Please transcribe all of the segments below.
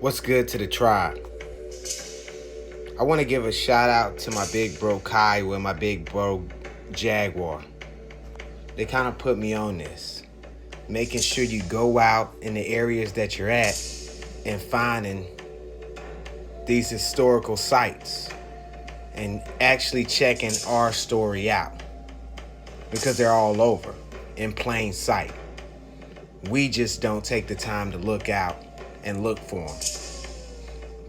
What's good to the tribe? I want to give a shout out to my big bro Kai with my big bro Jaguar. They kind of put me on this, making sure you go out in the areas that you're at and finding these historical sites and actually checking our story out, because they're all over in plain sight. We just don't take the time to look out and look for them.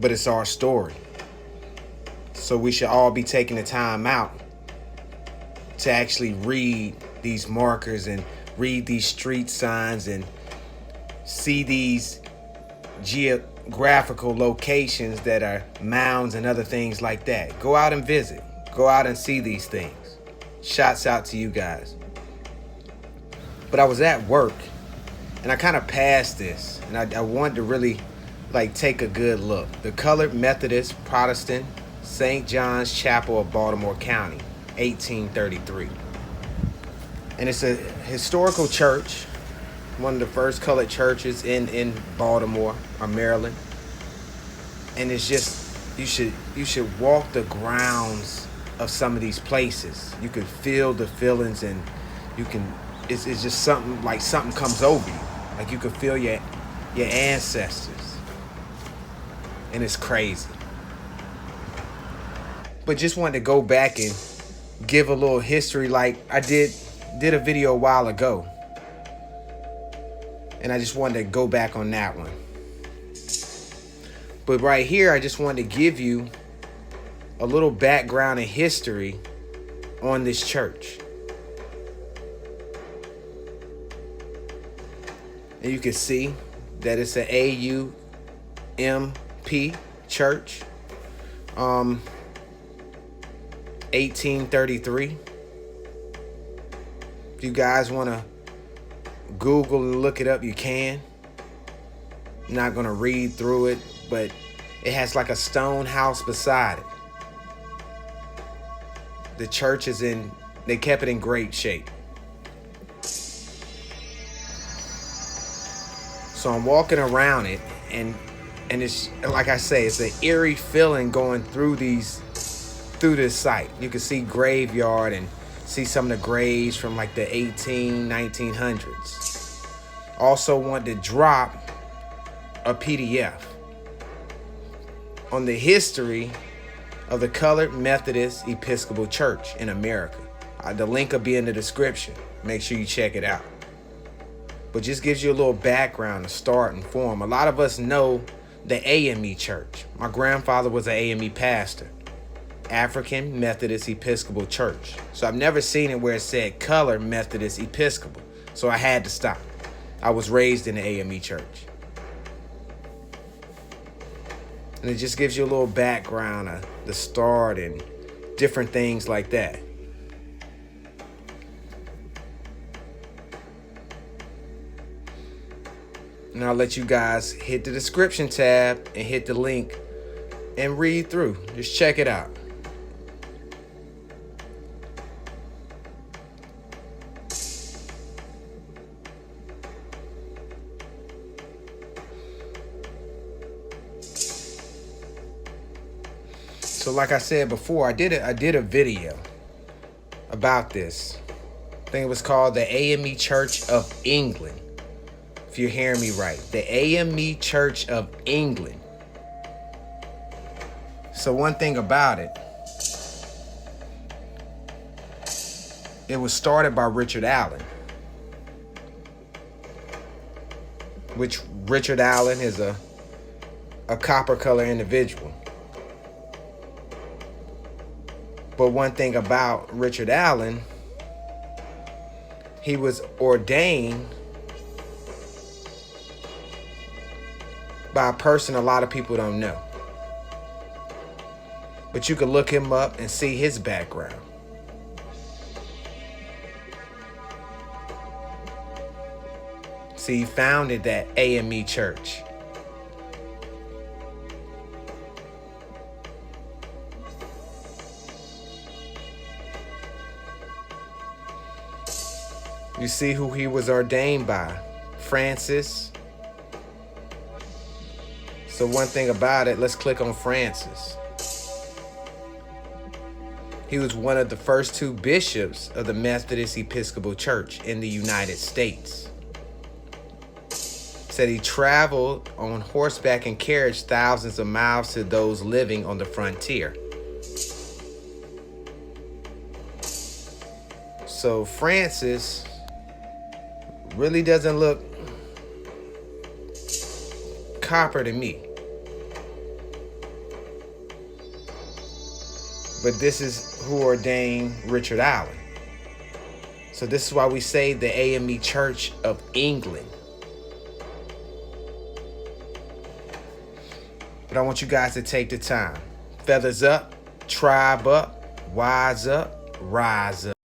But it's our story. So we should all be taking the time out to actually read these markers and read these street signs and see these geographical locations that are mounds and other things like that. Go out and visit. Go out and see these things. Shouts out to you guys. But I was at work and I kind of passed this, and I wanted to really take a good look. The Colored Methodist Protestant St. John's Chapel of Baltimore County, 1833. And it's a historical church, one of the first colored churches in Baltimore or Maryland. And it's just, you should walk the grounds of some of these places. You can feel the feelings, and it's just something comes over you. Like you can feel your ancestors. And it's crazy. But just wanted to go back and give a little history, like I did a video a while ago. And I just wanted to go back on that one. But right here, I just wanted to give you a little background and history on this church. And you can see that it's an AUMP church. 1833. If you guys want to Google and look it up, you can. I'm not going to read through it, but it has like a stone house beside it. The church they kept it in great shape. So I'm walking around it, and it's, like I say, it's an eerie feeling going through this site. You can see graveyard and see some of the graves from like the 1900s. Also want to drop a PDF on the history of the Colored Methodist Episcopal Church in America. The link will be in the description. Make sure you check it out. But just gives you a little background to start and form. A lot of us know the AME Church. My grandfather was an AME pastor. African Methodist Episcopal Church. So I've never seen it where it said Colored Methodist Episcopal. So I had to stop. I was raised in the AME Church. And it just gives you a little background of the start and different things like that. And I'll let you guys hit the description tab and hit the link and read through. Just check it out. So like I said before, I did a video about this. I think it was called the AME Church of England. If you're hearing me right, the AME Church of England. So one thing about it, it was started by Richard Allen, which Richard Allen is a copper color individual. But one thing about Richard Allen, he was ordained by a person a lot of people don't know. But you can look him up and see his background. See, he founded that AME church. You see who he was ordained by. Francis So one thing about it, let's click on Francis. He was one of the first 2 bishops of the Methodist Episcopal Church in the United States. Said he traveled on horseback and carriage thousands of miles to those living on the frontier. So Francis really doesn't look copper to me. But this is who ordained Richard Allen. So this is why we say the AME Church of England. But I want you guys to take the time. Feathers up, tribe up, wise up, rise up.